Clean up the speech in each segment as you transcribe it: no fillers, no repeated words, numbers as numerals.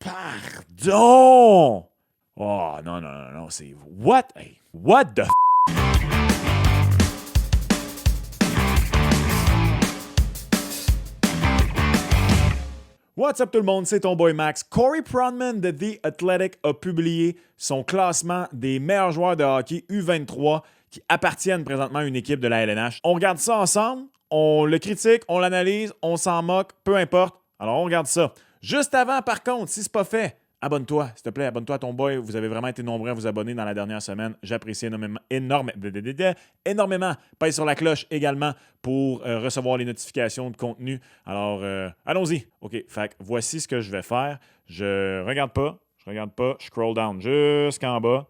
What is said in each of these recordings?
Pardon! Oh, non, c'est... What? Hey, what the f... What's up tout le monde, c'est ton boy Max. Corey Pronman de The Athletic a publié son classement des meilleurs joueurs de hockey U23 qui appartiennent présentement à une équipe de la LNH. On regarde ça ensemble, on le critique, on l'analyse, on s'en moque, peu importe. Alors on regarde ça. Juste avant, par contre, si c'est pas fait, abonne-toi, s'il te plaît, abonne-toi à ton boy. Vous avez vraiment été nombreux à vous abonner dans la dernière semaine. J'apprécie énormément. Pèse sur la cloche également pour recevoir les notifications de contenu. Alors, allons-y. OK, fait voici ce que je vais faire. Je regarde pas, je scroll down jusqu'en bas,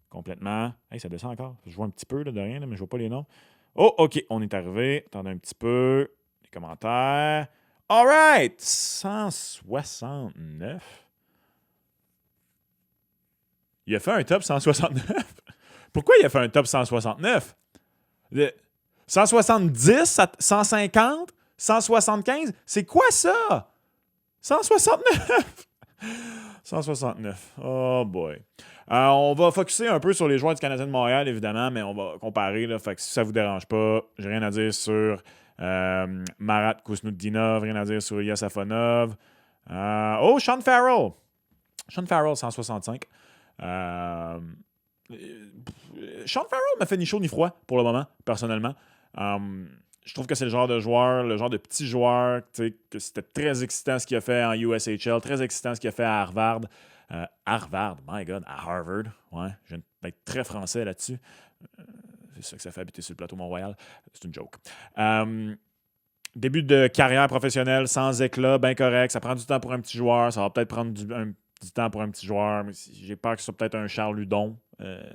complètement. Hey, ça descend encore. Je vois un petit peu là, de rien, là, mais je vois pas les noms. Oh, OK, on est arrivé. Attendez un petit peu. Les commentaires. All right! 169. Il a fait un top 169. Pourquoi il a fait un top 169? 170, 150, 175? C'est quoi ça? 169! 169. Oh boy. On va focusser un peu sur les joueurs du Canadien de Montréal, évidemment, mais on va comparer. Là, fait que si ça vous dérange pas, j'ai rien à dire sur Marat Kusnudinov, rien à dire sur Ilya Safonov. Sean Farrell. Sean Farrell, 165. Sean Farrell m'a fait ni chaud ni froid pour le moment, personnellement. Je trouve que c'est le genre de joueur, le genre de petit joueur, que c'était très excitant ce qu'il a fait en USHL, très excitant ce qu'il a fait à Harvard. Harvard, my God, à Harvard. Ouais, je viens d'être très français là-dessus. C'est ça que ça fait habiter sur le plateau Mont-Royal. C'est une joke. Début de carrière professionnelle sans éclat, bien correct. Ça prend du temps pour un petit joueur. Ça va peut-être prendre du temps pour un petit joueur. Mais j'ai peur que ce soit peut-être un Charles Hudon,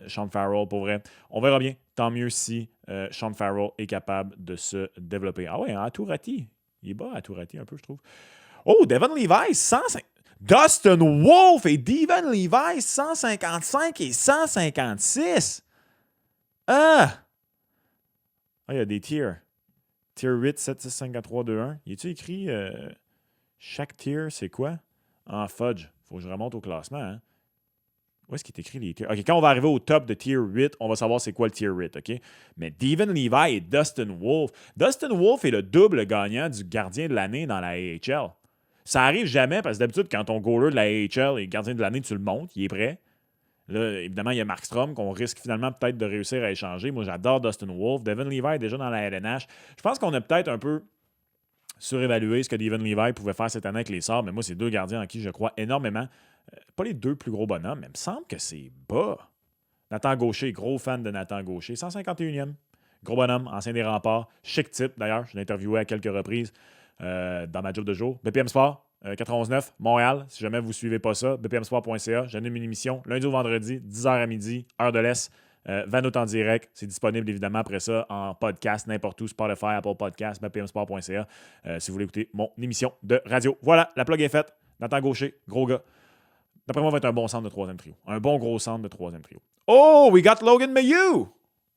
Sean Farrell, pour vrai. On verra bien. Tant mieux si Sean Farrell est capable de se développer. Ah ouais, à Tourati. Il est bas à Tourati un peu, je trouve. Oh, Devon Levi, 105. Dustin Wolf et Devon Levi, 155 et 156. Il y a des tiers. Tier 8, 7, 6, 5, 4, 3, 2, 1. Y a-tu écrit chaque tier, c'est quoi? En fudge. Faut que je remonte au classement. Hein? Où est-ce qu'il est écrit les tiers? OK, quand on va arriver au top de tier 8, on va savoir c'est quoi le tier 8, OK? Mais Devon Levi et Dustin Wolf. Dustin Wolf est le double gagnant du gardien de l'année dans la AHL. Ça arrive jamais parce que d'habitude, quand ton goaler de la AHL est gardien de l'année, tu le montes, il est prêt. Là, évidemment, il y a Markstrom qu'on risque finalement peut-être de réussir à échanger. Moi, j'adore Dustin Wolf. Devon Levi est déjà dans la LNH. Je pense qu'on a peut-être un peu surévalué ce que Devon Levi pouvait faire cette année avec les Sabres, mais moi, c'est deux gardiens en qui je crois énormément. Pas les deux plus gros bonhommes, mais il me semble que c'est bas. Nathan Gaucher, gros fan de Nathan Gaucher. 151e. Gros bonhomme, ancien des Remparts. Chic type, d'ailleurs. Je l'ai interviewé à quelques reprises dans ma job de jour. BPM Sport. 419, Montréal. Si jamais vous ne suivez pas ça, bpmsport.ca. J'anime une émission lundi au vendredi, 10h à midi, heure de l'Est. Vanout en direct. C'est disponible évidemment après ça en podcast, n'importe où, Spotify, Apple Podcast, bpmsport.ca. Si vous voulez écouter mon émission de radio. Voilà, la plug est faite. Nathan Gaucher, gros gars. D'après moi, va être un bon centre de troisième trio. Un bon gros centre de troisième trio. Oh, we got Logan Mailloux!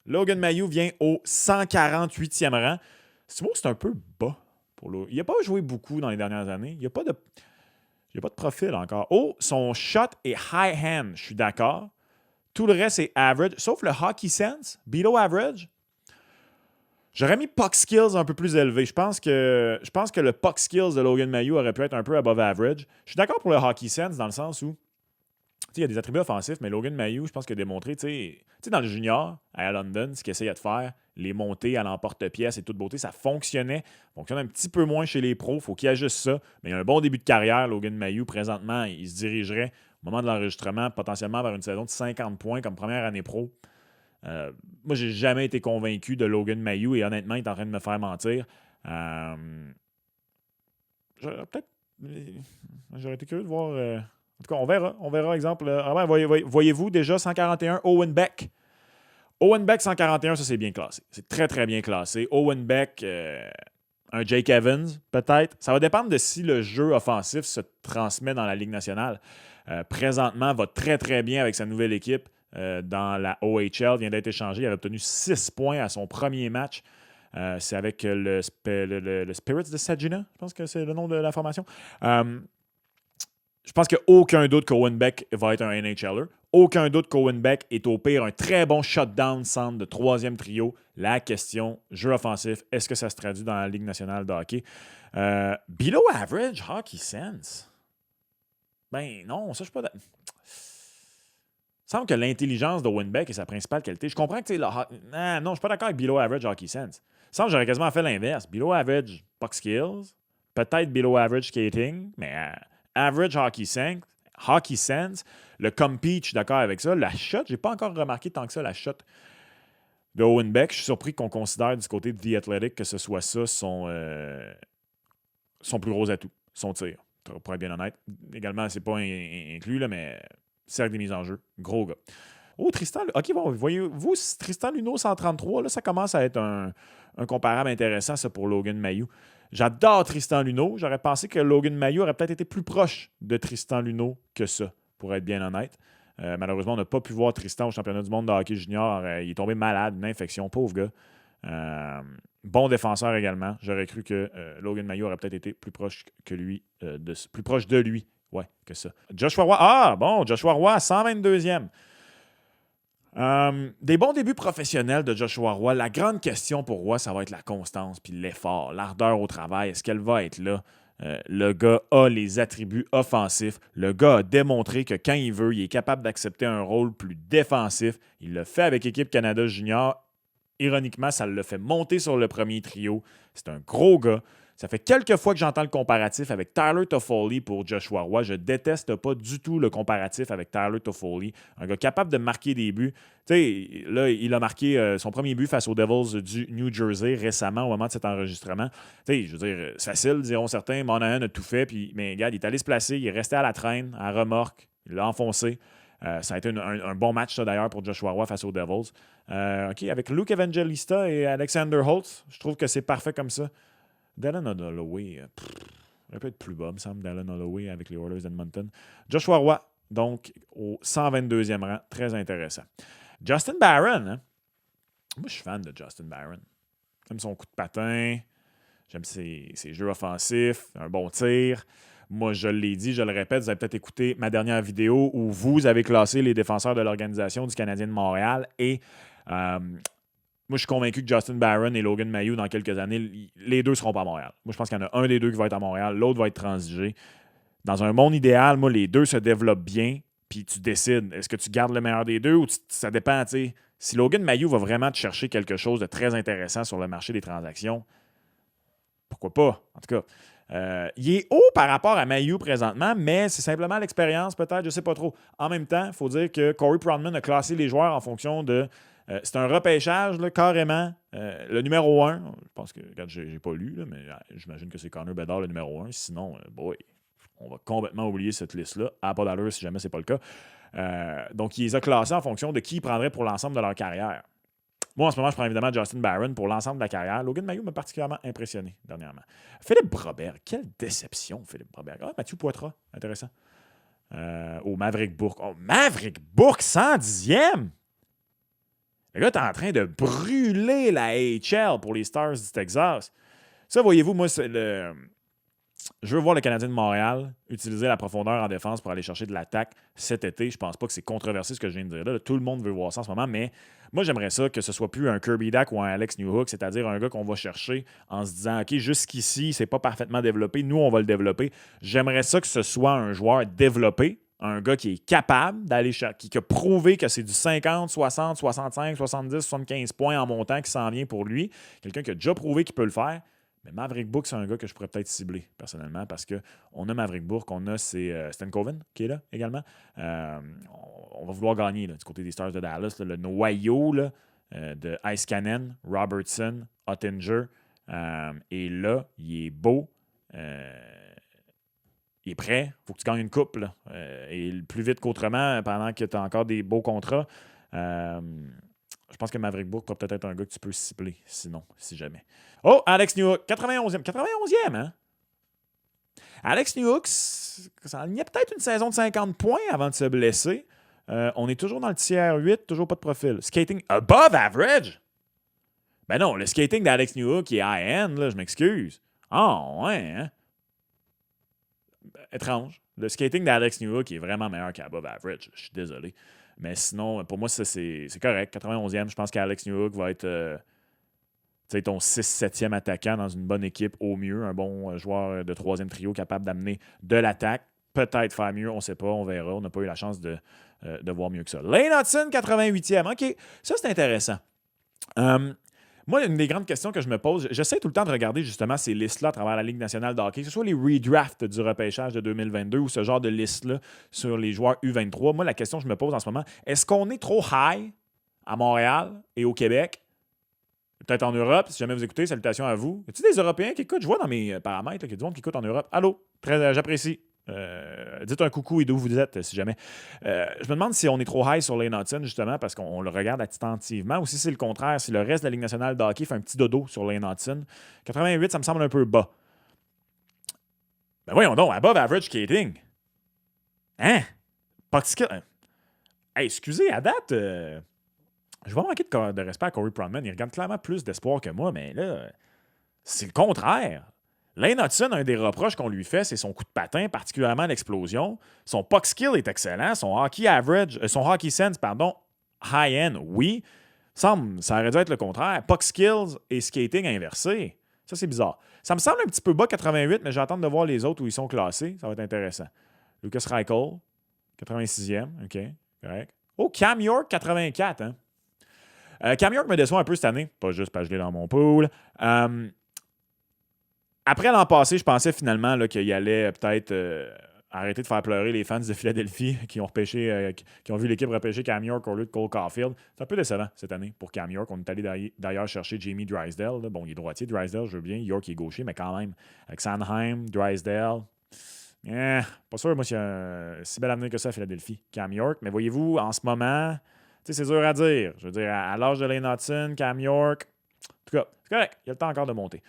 Logan Mailloux vient au 148e rang. C'est un peu bas. Il n'a pas joué beaucoup dans les dernières années. Il n'y a pas de profil encore. Oh, son shot est high hand. Je suis d'accord. Tout le reste est average, sauf le hockey sense, below average. J'aurais mis puck skills un peu plus élevé. Je pense que le puck skills de Logan Mailloux aurait pu être un peu above average. Je suis d'accord pour le hockey sense dans le sens où il y a des attributs offensifs, mais Logan Mailloux, je pense qu'il a démontré, dans le junior, à London, ce qu'il essayait de faire, les montées à l'emporte-pièce et toute beauté, ça fonctionnait. Ça fonctionne un petit peu moins chez les pros. Il faut qu'il ajuste ça. Mais il a un bon début de carrière, Logan Mailloux. Présentement, il se dirigerait, au moment de l'enregistrement, potentiellement vers une saison de 50 points comme première année pro. Moi, j'ai jamais été convaincu de Logan Mailloux et honnêtement, il est en train de me faire mentir. J'aurais été curieux de voir... En tout cas, on verra, exemple. Voyez-vous déjà 141, Owen Beck. Owen Beck, 141, ça c'est bien classé. C'est très, très bien classé. Owen Beck, un Jake Evans, peut-être. Ça va dépendre de si le jeu offensif se transmet dans la Ligue nationale. Présentement, va très, très bien avec sa nouvelle équipe dans la OHL. Vient d'être échangé. Il avait obtenu 6 points à son premier match. C'est avec le Spirits de Saginaw. Je pense que c'est le nom de la formation. Je pense qu'aucun doute qu'Owen Beck va être un NHLer. Aucun doute qu'Owen Beck est au pire un très bon shutdown centre de troisième trio. La question, jeu offensif, est-ce que ça se traduit dans la Ligue nationale de hockey? Below average hockey sense? Ben non, ça je suis pas... Il semble que l'intelligence d'Owen Beck est sa principale qualité. Je comprends que non, je suis pas d'accord avec below average hockey sense. Il semble que j'aurais quasiment fait l'inverse. Below average puck skills, peut-être below average skating, mais average hockey sense, le compete, je suis d'accord avec ça. La shot, j'ai pas encore remarqué tant que ça la shot de Owen Beck. Je suis surpris qu'on considère du côté de The Athletic que ce soit ça son plus gros atout, son tir. Pour être bien honnête. Également, c'est pas inclus, là, mais cercle des mises en jeu. Gros gars. Oh, Tristan. OK, bon, voyez-vous, Tristan Luneau 133, là, ça commence à être un comparable intéressant, ça, pour Logan Mailloux. J'adore Tristan Luneau. J'aurais pensé que Logan Mailloux aurait peut-être été plus proche de Tristan Luneau que ça, pour être bien honnête. Malheureusement, on n'a pas pu voir Tristan au championnat du monde de hockey junior. Il est tombé malade, une infection, pauvre gars. Bon défenseur également. J'aurais cru que Logan Mailloux aurait peut-être été plus proche que lui, plus proche de lui, ouais, que ça. Joshua Roy. Ah, bon, Joshua Roy, 122e. Des bons débuts professionnels de Joshua Roy. La grande question pour Roy, ça va être la constance puis l'effort, l'ardeur au travail. Est-ce qu'elle va être là? Le gars a les attributs offensifs. Le gars a démontré que quand il veut, il est capable d'accepter un rôle plus défensif. Il le fait avec Équipe Canada Junior. Ironiquement, ça le fait monter sur le premier trio. C'est un gros gars. Ça fait quelques fois que j'entends le comparatif avec Tyler Toffoli pour Joshua Roy. Je déteste pas du tout le comparatif avec Tyler Toffoli. Un gars capable de marquer des buts. Tu sais, là, il a marqué son premier but face aux Devils du New Jersey récemment au moment de cet enregistrement. Tu sais, je veux dire, facile, diront certains. Monahan a tout fait. Mais regarde, il est allé se placer. Il est resté à la traîne, à remorque. Il l'a enfoncé. Ça a été un bon match, ça, d'ailleurs, pour Joshua Roy face aux Devils. OK, avec Luke Evangelista et Alexander Holtz, je trouve que c'est parfait comme ça. Dallin Holloway, il peut être plus bas, me semble, Dallin Holloway avec les Oilers d'Edmonton. Joshua Roy, donc, au 122e rang, très intéressant. Justin Barron, hein? Moi, je suis fan de Justin Barron. J'aime son coup de patin, j'aime ses jeux offensifs, un bon tir. Moi, je l'ai dit, je le répète, vous avez peut-être écouté ma dernière vidéo où vous avez classé les défenseurs de l'organisation du Canadien de Montréal et moi, je suis convaincu que Justin Barron et Logan Mailloux, dans quelques années, les deux ne seront pas à Montréal. Moi, je pense qu'il y en a un des deux qui va être à Montréal, l'autre va être transigé. Dans un monde idéal, moi, les deux se développent bien, puis tu décides, est-ce que tu gardes le meilleur des deux ou ça dépend, tu sais. Si Logan Mailloux va vraiment te chercher quelque chose de très intéressant sur le marché des transactions, pourquoi pas, en tout cas. Il est haut par rapport à Mailloux présentement, mais c'est simplement l'expérience, peut-être, je ne sais pas trop. En même temps, il faut dire que Corey Proudman a classé les joueurs en fonction de... c'est un repêchage, là, carrément. Le numéro 1, je pense que, regarde, j'ai pas lu, là, mais j'imagine que c'est Connor Bedard le numéro 1. Sinon, boy, on va complètement oublier cette liste-là. À pas d'allure si jamais c'est pas le cas. Donc, il les a classés en fonction de qui ils prendraient pour l'ensemble de leur carrière. Moi, en ce moment, je prends évidemment Justin Barron pour l'ensemble de la carrière. Logan Mailloux m'a particulièrement impressionné dernièrement. Philippe Broberg, quelle déception, Philippe Broberg. Ah, Mathieu Poitras, intéressant. Au Maverick Bourque. Oh, Maverick Bourque, 110e! Le gars est en train de brûler la AHL pour les Stars du Texas. Ça, voyez-vous, moi, c'est le... Je veux voir le Canadien de Montréal utiliser la profondeur en défense pour aller chercher de l'attaque cet été. Je pense pas que c'est controversé ce que je viens de dire là. Tout le monde veut voir ça en ce moment, mais moi, j'aimerais ça que ce soit plus un Kirby Dach ou un Alex Newhook, c'est-à-dire un gars qu'on va chercher en se disant « OK, jusqu'ici, c'est pas parfaitement développé. Nous, on va le développer. » J'aimerais ça que ce soit un joueur développé, un gars qui est capable d'aller chercher, qui a prouvé que c'est du 50, 60, 65, 70, 75 points en montant qui s'en vient pour lui. Quelqu'un qui a déjà prouvé qu'il peut le faire. Mais Maverick Bourque, c'est un gars que je pourrais peut-être cibler, personnellement, parce qu'on a Maverick Bourque, on a Stan Coven, qui est là également. On va vouloir gagner là, du côté des Stars de Dallas. Là, le noyau là, de Heiskanen, Robertson, Ottinger. Et là, il est beau. Il est prêt. Il faut que tu gagnes une coupe. Là. Et plus vite qu'autrement, pendant que tu as encore des beaux contrats. Je pense que Maverick Bourque pourrait peut-être être un gars que tu peux cibler, sinon, si jamais. Oh, Alex Newhook, 91e. 91e, hein? Alex Newhook, il y a peut-être une saison de 50 points avant de se blesser. On est toujours dans le tiers 8, toujours pas de profil. Skating above average? Ben non, le skating d'Alex Newhook est high-end, là, je m'excuse. Ah, ouais, hein? étrange. Le skating d'Alex Newhook est vraiment meilleur qu'Above Average. Je suis désolé. Mais sinon, pour moi, ça, c'est correct. 91e, je pense qu'Alex Newhook va être ton 6-7e attaquant dans une bonne équipe au mieux. Un bon joueur de troisième trio capable d'amener de l'attaque. Peut-être faire mieux, on ne sait pas, on verra. On n'a pas eu la chance de voir mieux que ça. Lane Hudson, 88e. OK, ça, c'est intéressant. Moi, une des grandes questions que je me pose, j'essaie tout le temps de regarder justement ces listes-là à travers la Ligue nationale de hockey, que ce soit les redrafts du repêchage de 2022 ou ce genre de liste-là sur les joueurs U23. Moi, la question que je me pose en ce moment, est-ce qu'on est trop high à Montréal et au Québec? Peut-être en Europe, si jamais vous écoutez, salutations à vous. Y a-t-il des Européens qui écoutent? Je vois dans mes paramètres qu'il y a du monde qui écoute en Europe. Allô? Très, j'apprécie. Dites un coucou et d'où vous êtes, si jamais. Je me demande si on est trop high sur Lane Hudson, justement, parce qu'on le regarde attentivement, ou si c'est le contraire, si le reste de la Ligue nationale de hockey fait un petit dodo sur Lane Hudson. 88, ça me semble un peu bas. Ben voyons donc, above average skating. Hein? Pas de skill. Hey, excusez, à date, je vais manquer de respect à Corey Pronman. Il regarde clairement plus d'espoir que moi, mais là, c'est le contraire. Lane Hudson, un des reproches qu'on lui fait, c'est son coup de patin, particulièrement l'explosion. Son puck skill est excellent. Son hockey sense, high-end, oui. Ça aurait dû être le contraire. Puck skills et skating inversé. Ça, c'est bizarre. Ça me semble un petit peu bas, 88, mais j'attends de voir les autres où ils sont classés. Ça va être intéressant. Lucas Reichel, 86e. OK, correct. Oh, Cam York, 84. Hein? Cam York me déçoit un peu cette année. Pas juste parce que je l'ai dans mon pool. Après l'an passé, je pensais finalement là, qu'il allait peut-être arrêter de faire pleurer les fans de Philadelphie qui ont vu l'équipe repêcher Cam York au lieu de Cole Caulfield. C'est un peu décevant cette année pour Cam York. On est allé d'ailleurs chercher Jamie Drysdale. Là. Bon, il est droitier, Drysdale, je veux bien. York, il est gaucher, mais quand même, avec Sanheim, Drysdale, pas sûr, moi, s'il y a un si bel avenir que ça à Philadelphie. Cam York, mais voyez-vous, en ce moment, c'est dur à dire. Je veux dire, à l'âge de Lane Hudson, Cam York, en tout cas, c'est correct. Il y a le temps encore de monter.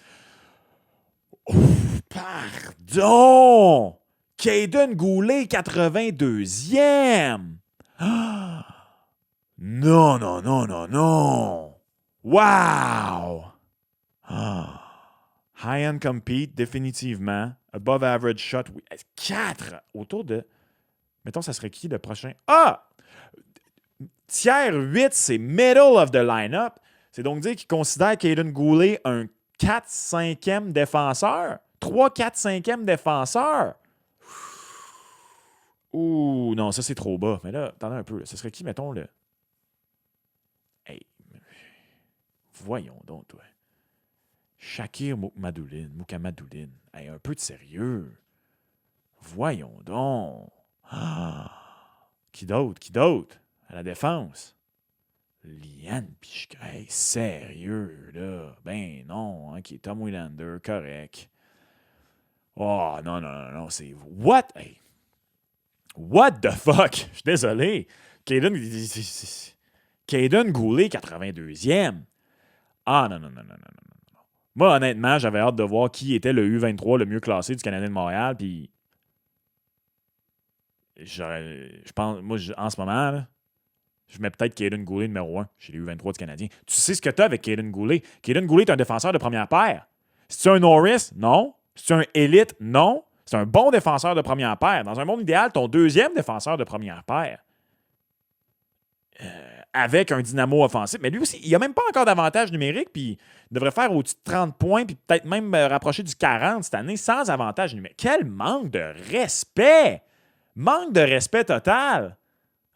Pardon! Caden Goulet, 82e! Ah! Non, non, non, non, non! Wow! Ah! High-end compete, définitivement. Above average shot, oui. 4! Autour de... Mettons, ça serait qui le prochain? Ah! Tiers 8, c'est middle of the line-up. C'est donc dire qu'il considère Caden Goulet un 4-5e défenseur. 3-4-5e défenseur. Ouh, non, ça c'est trop bas. Mais là, attendez un peu. Ce serait qui, mettons, le. Hey. Voyons donc, toi. Shakir Moukamadoulin. Hey, un peu de sérieux. Voyons donc. Ah. Qui d'autre? À la défense. Liane Pichka. Hey, sérieux, là. Ben non, hein, qui est Tom Willander, correct. Oh, non, c'est... What? Hey. What the fuck? Je suis désolé. Caden Goulet, 82e. Ah, non. Moi, honnêtement, j'avais hâte de voir qui était le U23 le mieux classé du Canadien de Montréal, puis... Je pense... Moi, en ce moment, là, je mets peut-être Caden Goulet numéro 1 chez les U23 du Canadien. Tu sais ce que tu as avec Caden Goulet. Caden Goulet est un défenseur de première paire. C'est-tu un Norris? Non. C'est-tu un Elite? Non. C'est un bon défenseur de première paire. Dans un monde idéal, ton deuxième défenseur de première paire. Avec un dynamo offensif. Mais lui aussi, il n'a même pas encore d'avantage numérique, puis il devrait faire au-dessus de 30 points, puis peut-être même rapprocher du 40 cette année sans avantage numérique. Quel manque de respect! Manque de respect total!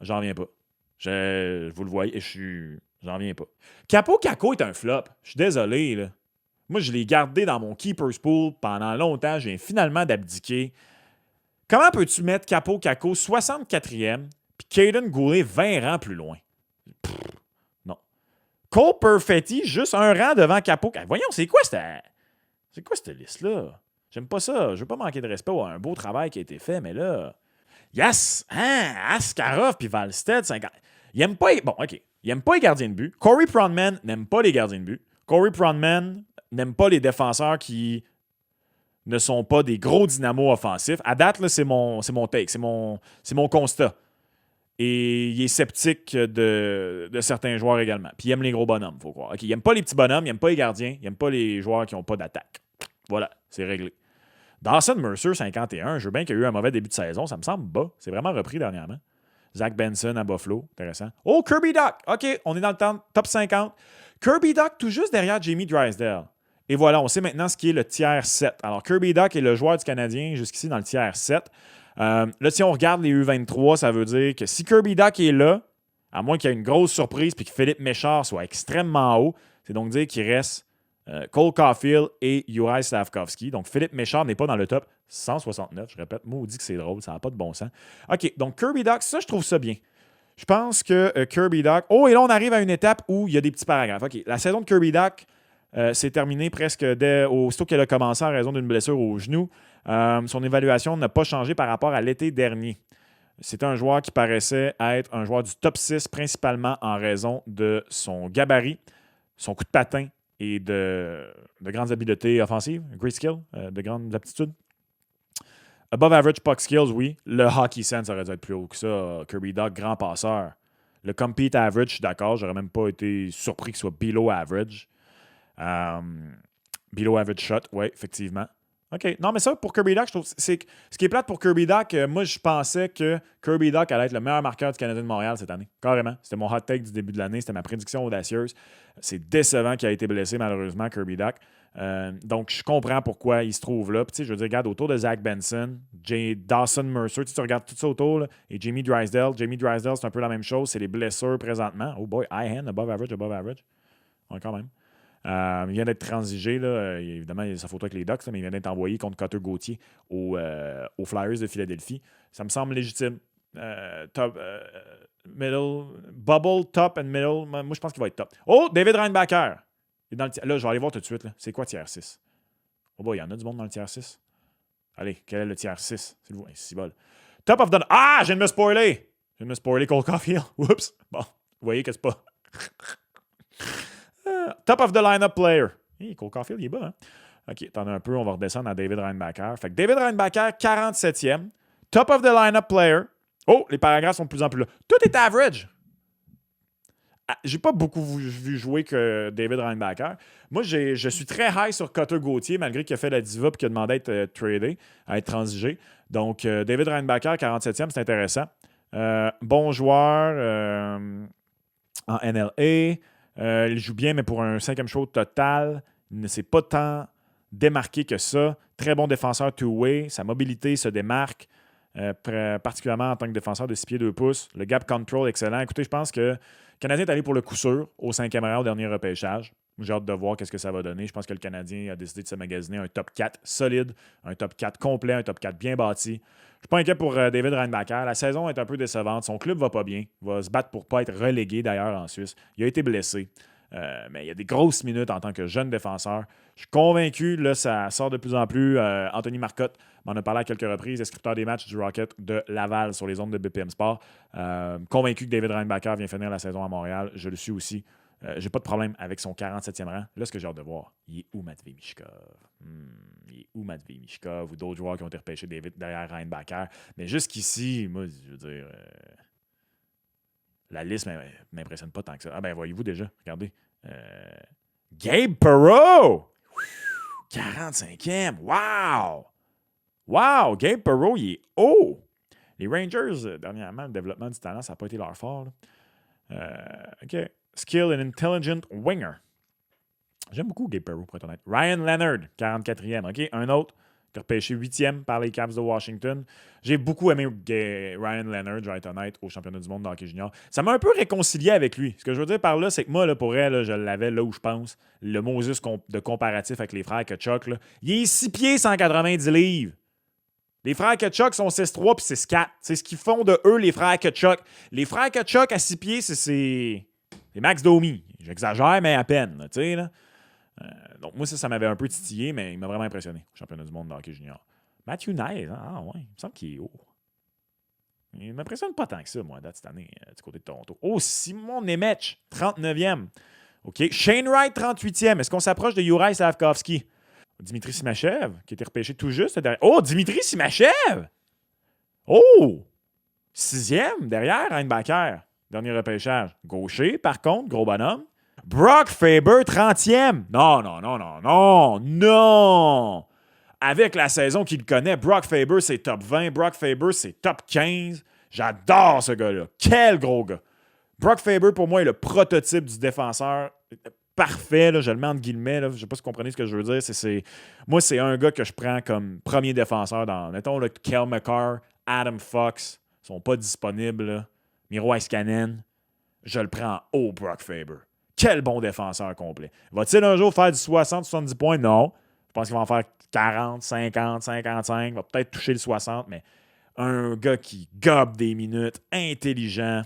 J'en reviens pas. Vous le voyez, j'en reviens pas. Capo Caco est un flop. Je suis désolé, là. Moi, je l'ai gardé dans mon Keeper's Pool pendant longtemps. Je viens finalement d'abdiquer. Comment peux-tu mettre Capo Caco 64e puis Caden Goulet 20 rangs plus loin? Pff, non. Cole Perfetti, juste un rang devant Capo Caco. Voyons, c'est quoi cette liste-là? J'aime pas ça. Je veux pas manquer de respect à un beau travail qui a été fait, mais là... Yes! Hein? Askarov puis Valstead, 50... Il aime pas... Bon, OK. Il aime pas les gardiens de but. Corey Pronman n'aime pas les gardiens de but. Corey Pronman n'aime pas les défenseurs qui ne sont pas des gros dynamos offensifs. À date, là, c'est mon take, c'est mon constat. Et il est sceptique de certains joueurs également. Puis il aime les gros bonhommes, il faut croire. Okay, il n'aime pas les petits bonhommes, il n'aime pas les gardiens, il n'aime pas les joueurs qui n'ont pas d'attaque. Voilà, c'est réglé. Dawson Mercer, 51. Je veux bien qu'il y a eu un mauvais début de saison. Ça me semble bas. C'est vraiment repris dernièrement. Zach Benson à Buffalo. Intéressant. Oh, Kirby Dach. OK, on est dans le top 50. Kirby Dach tout juste derrière Jamie Drysdale. Et voilà, on sait maintenant ce qui est le tiers 7. Alors, Kirby Dach est le joueur du Canadien jusqu'ici dans le tiers 7. Là, si on regarde les U23, ça veut dire que si Kirby Dach est là, à moins qu'il y ait une grosse surprise et que Philippe Méchard soit extrêmement haut, c'est donc dire qu'il reste Cole Caulfield et Juraj Slafkovský. Donc, Philippe Méchard n'est pas dans le top 169. Je répète, maudit que c'est drôle, ça n'a pas de bon sens. OK, donc Kirby Dach, ça, je trouve ça bien. Je pense que Kirby Dach... Oh, et là, on arrive à une étape où il y a des petits paragraphes. OK, la saison de Kirby Dach s'est terminée presque aussitôt qu'elle a commencé en raison d'une blessure au genou. Son évaluation n'a pas changé par rapport à l'été dernier. C'était un joueur qui paraissait être un joueur du top 6, principalement en raison de son gabarit, son coup de patin et de grandes habiletés offensives, great skill, de grandes aptitudes. Above average puck skills, oui. Le hockey sense aurait dû être plus haut que ça. Kirby Dach, grand passeur. Le compete average, je suis d'accord. J'aurais même pas été surpris qu'il soit below average. Below average shot, oui, effectivement. OK. Non, mais ça, pour Kirby Dach, je trouve ce qui est plate pour Kirby Dach, moi, je pensais que Kirby Dach allait être le meilleur marqueur du Canadien de Montréal cette année. Carrément. C'était mon hot take du début de l'année. C'était ma prédiction audacieuse. C'est décevant qu'il a été blessé, malheureusement, Kirby Dach. Donc, je comprends pourquoi il se trouve là. Puis, je veux dire, regarde, autour de Zach Benson, Dawson Mercer, tu regardes tout ça autour, là, et Jamie Drysdale. Jamie Drysdale, c'est un peu la même chose. C'est les blessures présentement. Oh boy, high hand, above average. Ouais, quand même. Il vient d'être transigé. Là. Évidemment, il y a sa photo avec les Ducks, mais il vient d'être envoyé contre Cutter Gauthier aux Flyers de Philadelphie. Ça me semble légitime. Top, middle, bubble, top and middle. Moi, je pense qu'il va être top. Oh, David Reinbacher. Là, je vais aller voir tout de suite. Là. C'est quoi tiers 6? Oh, bah, il y en a du monde dans le tiers 6. Allez, quel est le tiers 6? C'est le c'est bol. Top of the... Ah, je viens de me spoiler! Je viens de me spoiler Cole Caulfield. Oups. Bon, vous voyez que c'est pas... Top of the line-up player. Hey, Cole Caulfield, il est bas, hein? OK, attendez un peu, on va redescendre à David Reinbacher. Fait que David Reinbacher, 47e. Top of the line-up player. Oh, les paragraphes sont de plus en plus là. Tout est average. J'ai pas beaucoup vu jouer que David Reinbacher. Moi, je suis très high sur Cutter Gauthier, malgré qu'il a fait la diva et qu'il a demandé à être tradé, à être transigé. Donc, David Reinbacher, 47e, c'est intéressant. Bon joueur en NLA. Il joue bien, mais pour un 5e show total, il ne s'est pas tant démarqué que ça. Très bon défenseur two-way. Sa mobilité se démarque, particulièrement en tant que défenseur de 6 pieds 2 pouces. Le gap control, excellent. Écoutez, je pense que le Canadien est allé pour le coup sûr au 5e rang au dernier repêchage. J'ai hâte de voir qu'est-ce que ça va donner. Je pense que le Canadien a décidé de se magasiner un top 4 solide, un top 4 complet, un top 4 bien bâti. Je suis pas inquiet pour David Reinbacher. La saison est un peu décevante. Son club va pas bien. Il va se battre pour pas être relégué d'ailleurs en Suisse. Il a été blessé. Mais il y a des grosses minutes en tant que jeune défenseur. Je suis convaincu, là, ça sort de plus en plus. Anthony Marcotte m'en a parlé à quelques reprises, descripteur des matchs du Rocket de Laval sur les ondes de BPM Sport. Convaincu que David Reinbacher vient finir la saison à Montréal. Je le suis aussi. J'ai pas de problème avec son 47e rang. Là, ce que j'ai hâte de voir, il est où Matvei Michkov? Il est où Matvei Michkov ou d'autres joueurs qui ont été repêchés derrière Reinbacher? Mais jusqu'ici, moi, je veux dire, la liste m'impressionne pas tant que ça. Ah ben, voyez-vous déjà, regardez. Gabe Perreault! 45e! Wow! Wow! Gabe Perreault, il est haut! Les Rangers, dernièrement, le développement du talent, ça n'a pas été leur fort. OK. Skill and Intelligent Winger. J'aime beaucoup Gabe Perreault, pour être honnête. Ryan Leonard, 44e. OK, un autre qui a repêché 8e par les Caps de Washington. J'ai beaucoup aimé Ryan Leonard, je vais être honnête, au championnat du monde de hockey junior. Ça m'a un peu réconcilié avec lui. Ce que je veux dire par là, c'est que moi, là, pour elle, là, je l'avais là où je pense. Le Moses de comparatif avec les frères Tkachuk. Là. Il est 6 pieds, 190 livres. Les frères Tkachuk sont 6'3 puis 6'4. C'est ce qu'ils font de eux, les frères Tkachuk. Les frères Tkachuk à 6 pieds, c'est Max Domi. J'exagère, mais à peine. Tu sais, là. Donc, moi, ça m'avait un peu titillé, mais il m'a vraiment impressionné au championnat du monde de hockey junior. Matthew Knies, ah ouais, il me semble qu'il est haut. Il ne m'impressionne pas tant que ça, moi, date cette année, du côté de Toronto. Oh, Simon Nemec, 39e. OK. Shane Wright, 38e. Est-ce qu'on s'approche de Juraj Slafkovský? Dimitri Simachev, qui était repêché tout juste derrière. Oh, Dimitri Simachev! Oh! 6e derrière Reinbacher. Dernier repêchage. Gaucher, par contre, gros bonhomme. Brock Faber, 30e. Non. avec la saison qu'il connaît, Brock Faber, c'est top 20. Brock Faber, c'est top 15. J'adore ce gars-là. Quel gros gars. Brock Faber, pour moi, est le prototype du défenseur parfait. Là, je le mets entre guillemets. Là, je ne sais pas si vous comprenez ce que je veux dire. Moi, c'est un gars que je prends comme premier défenseur dans, mettons, le Kel McCarr, Adam Fox. Ils ne sont pas disponibles. Là. Miro Heiskanen. Je le prends en haut, Brock Faber. Quel bon défenseur complet. Va-t-il un jour faire du 60-70 points? Non. Je pense qu'il va en faire 40, 50, 55. Il va peut-être toucher le 60, mais un gars qui gobe des minutes, intelligent,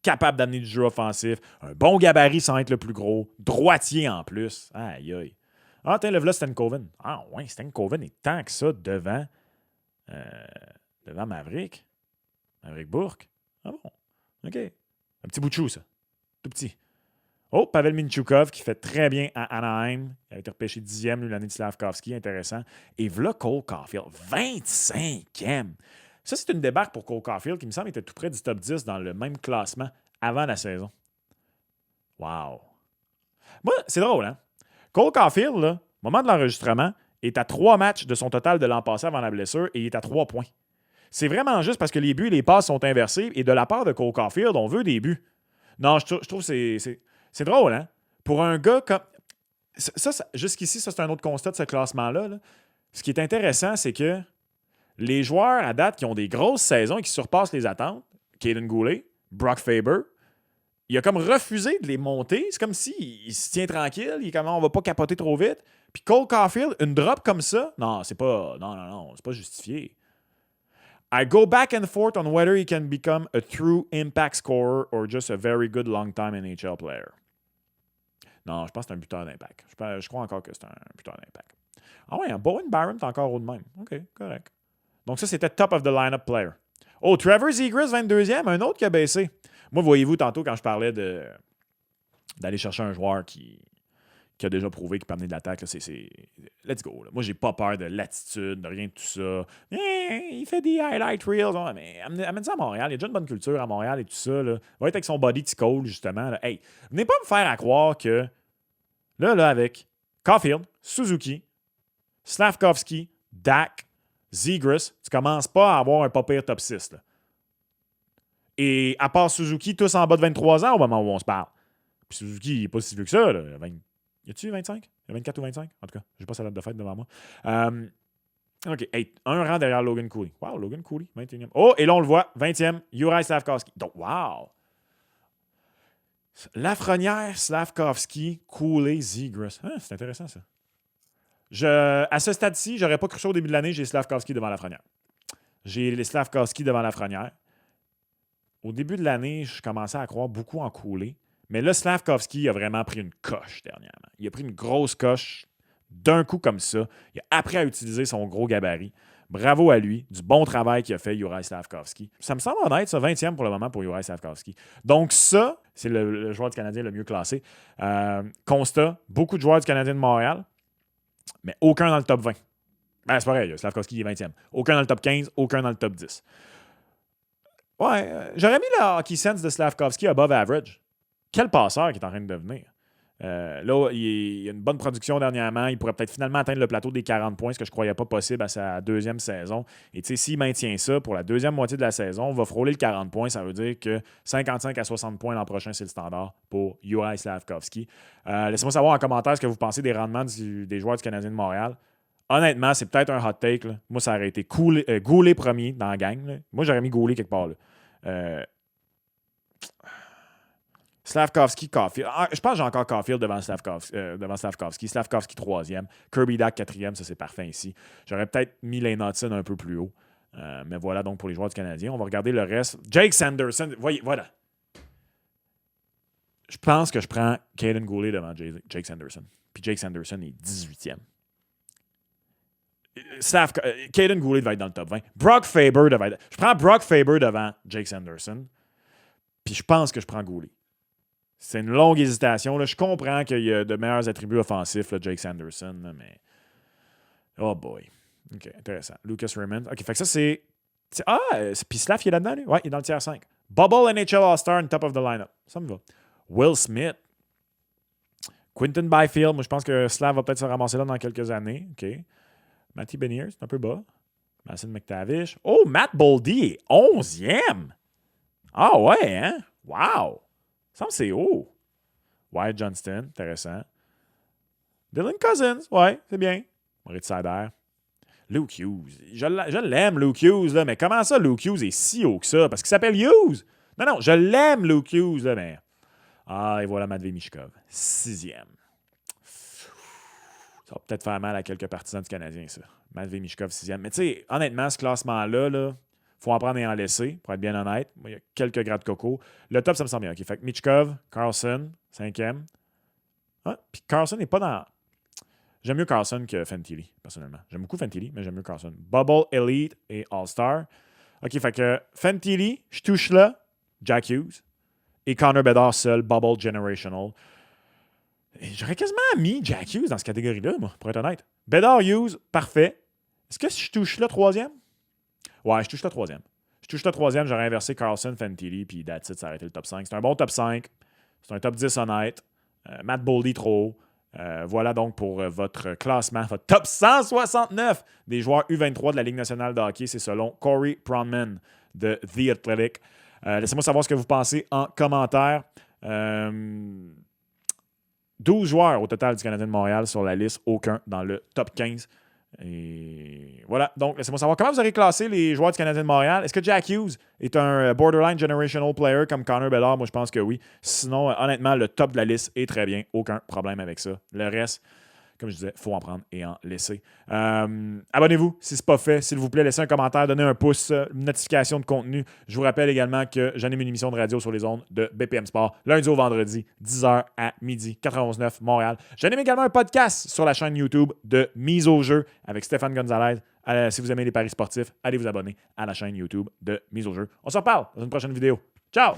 capable d'amener du jeu offensif, un bon gabarit sans être le plus gros, droitier en plus. Aïe, aïe. Ah, tiens, le voilà Stankoven. Ah, ouais, Stankoven est tant que ça devant Maverick. Maverick Bourque. Ah bon, OK. Un petit bout de chou, ça. Tout petit. Oh, Pavel Minchukov qui fait très bien à Anaheim. Il a été repêché 10e l'année de Slavkovski. Intéressant. Et voilà Cole Caulfield, 25e. Ça, c'est une débarque pour Cole Caulfield qui me semble était tout près du top 10 dans le même classement avant la saison. Wow. Moi, c'est drôle, hein? Cole Caulfield, là, au moment de l'enregistrement, est à 3 matchs de son total de l'an passé avant la blessure et il est à 3 points. C'est vraiment juste parce que les buts et les passes sont inversés et de la part de Cole Caulfield, on veut des buts. Non, je trouve que c'est drôle, hein? Pour un gars comme... jusqu'ici, ça, c'est un autre constat de ce classement-là. Là. Ce qui est intéressant, c'est que les joueurs à date qui ont des grosses saisons et qui surpassent les attentes, Caden Goulet, Brock Faber, il a comme refusé de les monter. C'est comme s'il se tient tranquille. Il est comme, on va pas capoter trop vite. Puis Cole Caulfield, une drop comme ça, non, c'est pas... Non, c'est pas justifié. I go back and forth on whether he can become a true impact scorer or just a very good long-time NHL player. Non, je pense que c'est un buteur d'impact. Je crois encore que c'est un buteur d'impact. Ah ouais, un Bowen Byram, t'es encore haut de même. OK, correct. Donc ça, c'était top of the lineup player. Oh, Trevor Zegras, 22e, un autre qui a baissé. Moi, voyez-vous, tantôt, quand je parlais d'aller chercher un joueur qui a déjà prouvé qu'il peut amener de l'attaque, là, c'est let's go. Là. Moi, j'ai pas peur de l'attitude, de rien de tout ça. Il fait des highlight reels. Ouais, mais amène ça à Montréal. Il y a déjà une bonne culture à Montréal et tout ça. Là. Il va être avec son body T-Cole, justement. Là. Hey, venez pas me faire à croire que là, avec Caulfield, Suzuki, Slavkovski, Dak, Zegras, tu commences pas à avoir un pas pire top 6. Là. Et à part Suzuki, tous en bas de 23 ans au moment où on se parle. Puis Suzuki, il n'est pas si vieux que ça. Là. Y a-tu 25? Il y a 24 ou 25? En tout cas, j'ai pas sa date de fête devant moi. OK. Hey, un rang derrière Logan Cooley. Wow, Logan Cooley, 21e. Oh, et là, on le voit, 20e, Juraj Slavkovski. Donc, wow! Lafrenière, Slavkovski, Cooley, Zegras. C'est intéressant, ça. À ce stade-ci, j'aurais pas cru ça au début de l'année, j'ai Slavkovski devant Lafrenière. J'ai les Slavkovski devant Lafrenière. Au début de l'année, je commençais à croire beaucoup en Cooley. Mais là, Slavkovski a vraiment pris une coche dernièrement. Il a pris une grosse coche d'un coup comme ça. Il a appris à utiliser son gros gabarit. Bravo à lui. Du bon travail qu'il a fait, Juraj Slavkovski. Ça me semble honnête, ça, 20e pour le moment pour Juraj Slavkovski. Donc ça, c'est le joueur du Canadien le mieux classé. Constat, beaucoup de joueurs du Canadien de Montréal, mais aucun dans le top 20. Ben, c'est pareil, Slavkovski est 20e. Aucun dans le top 15, aucun dans le top 10. Ouais, j'aurais mis le hockey sense de Slavkovski above average. Quel passeur qu'il est en train de devenir. Là, il a une bonne production dernièrement. Il pourrait peut-être finalement atteindre le plateau des 40 points, ce que je ne croyais pas possible à sa deuxième saison. Et tu sais, s'il maintient ça pour la deuxième moitié de la saison, on va frôler le 40 points. Ça veut dire que 55 à 60 points l'an prochain, c'est le standard pour Juraj Slavkovski. Laissez-moi savoir en commentaire ce que vous pensez des rendements des joueurs du Canadien de Montréal. Honnêtement, c'est peut-être un hot take. Là. Moi, ça aurait été Goulet premier dans la gang. Là. Moi, j'aurais mis Goulet quelque part. Là. Slavkovski, Caulfield. Je pense que j'ai encore Caulfield devant Slavkovski. Slavkovski, 3e. Kirby Dak, 4e. Ça, c'est parfait ici. J'aurais peut-être mis Lane Hudson un peu plus haut. Mais voilà donc pour les joueurs du Canadien. On va regarder le reste. Jake Sanderson. Voyez, voilà. Je pense que je prends Caden Goulet devant Jake Sanderson. Puis Jake Sanderson est 18e. Caden Goulet devait être dans le top 20. Brock Faber devait être... Je prends Brock Faber devant Jake Sanderson. Puis je pense que je prends Goulet. C'est une longue hésitation. Là. Je comprends qu'il y a de meilleurs attributs offensifs, là, Jake Sanderson, là, mais... Oh boy. OK, intéressant. Lucas Raymond. OK, fait que ça, c'est... puis Slav, il est là-dedans, lui? Ouais, il est dans le tiers 5. Bubble NHL All-Star and top of the lineup. Ça me va. Will Smith. Quinton Byfield, moi je pense que Slav va peut-être se ramasser là dans quelques années. OK. Matty Beniers, c'est un peu bas. Mason McTavish. Oh, Matt Boldy est 11e. Ah ouais, hein? Wow! Ça me semble que c'est haut. Wyatt Johnston, intéressant. Dylan Cousins, ouais, c'est bien. Moritz Seider. Luke Hughes. Je l'aime, Luke Hughes, là, mais comment ça, Luke Hughes est si haut que ça? Parce qu'il s'appelle Hughes. Non, je l'aime, Luke Hughes, là, mais... Ah, et voilà Matvei Michkov. 6e. Ça va peut-être faire mal à quelques partisans du Canadien, ça. Matvei Michkov, 6e. Mais tu sais, honnêtement, ce classement-là, il faut en prendre et en laisser, pour être bien honnête. Il y a quelques grades de coco. Le top, ça me semble bien. OK, fait que Michkov, Carlson, 5e. Ah, puis Carlson n'est pas dans... J'aime mieux Carlson que Fantilli, personnellement. J'aime beaucoup Fantilli, mais j'aime mieux Carlson. Bubble, Elite et All-Star. OK, fait que Fantilli, je touche là, Jack Hughes. Et Connor Bedard seul, Bubble Generational. Et j'aurais quasiment mis Jack Hughes dans cette catégorie-là, moi, pour être honnête. Bedard Hughes, parfait. Est-ce que je touche là 3e? Ouais, je touche là 3e. Je touche là 3e, j'aurais inversé Carlson, Fantilli, puis that's it, ça aurait été le top 5. C'est un bon top 5. C'est un top 10 honnête. Matt Boldy trop haut. Voilà donc pour votre classement, votre top 169 des joueurs U23 de la Ligue nationale de hockey. C'est selon Corey Pronman de The Athletic. Laissez-moi savoir ce que vous pensez en commentaire. 12 joueurs au total du Canadien de Montréal sur la liste, aucun dans le top 15. Et voilà, donc laissez-moi savoir comment vous aurez classé les joueurs du Canadien de Montréal. Est-ce que Jack Hughes est un borderline generational player comme Connor Bedard? Moi, je pense que oui. Sinon, honnêtement, le top de la liste est très bien. Aucun problème avec ça. Le reste, comme je disais, il faut en prendre et en laisser. Abonnez-vous si ce n'est pas fait. S'il vous plaît, laissez un commentaire, donnez un pouce, une notification de contenu. Je vous rappelle également que j'anime une émission de radio sur les ondes de BPM Sport, lundi au vendredi, 10h à midi, 91.9 Montréal. J'anime également un podcast sur la chaîne YouTube de Mise au jeu avec Stéphane Gonzalez. Si vous aimez les paris sportifs, allez vous abonner à la chaîne YouTube de Mise au jeu. On se reparle dans une prochaine vidéo. Ciao!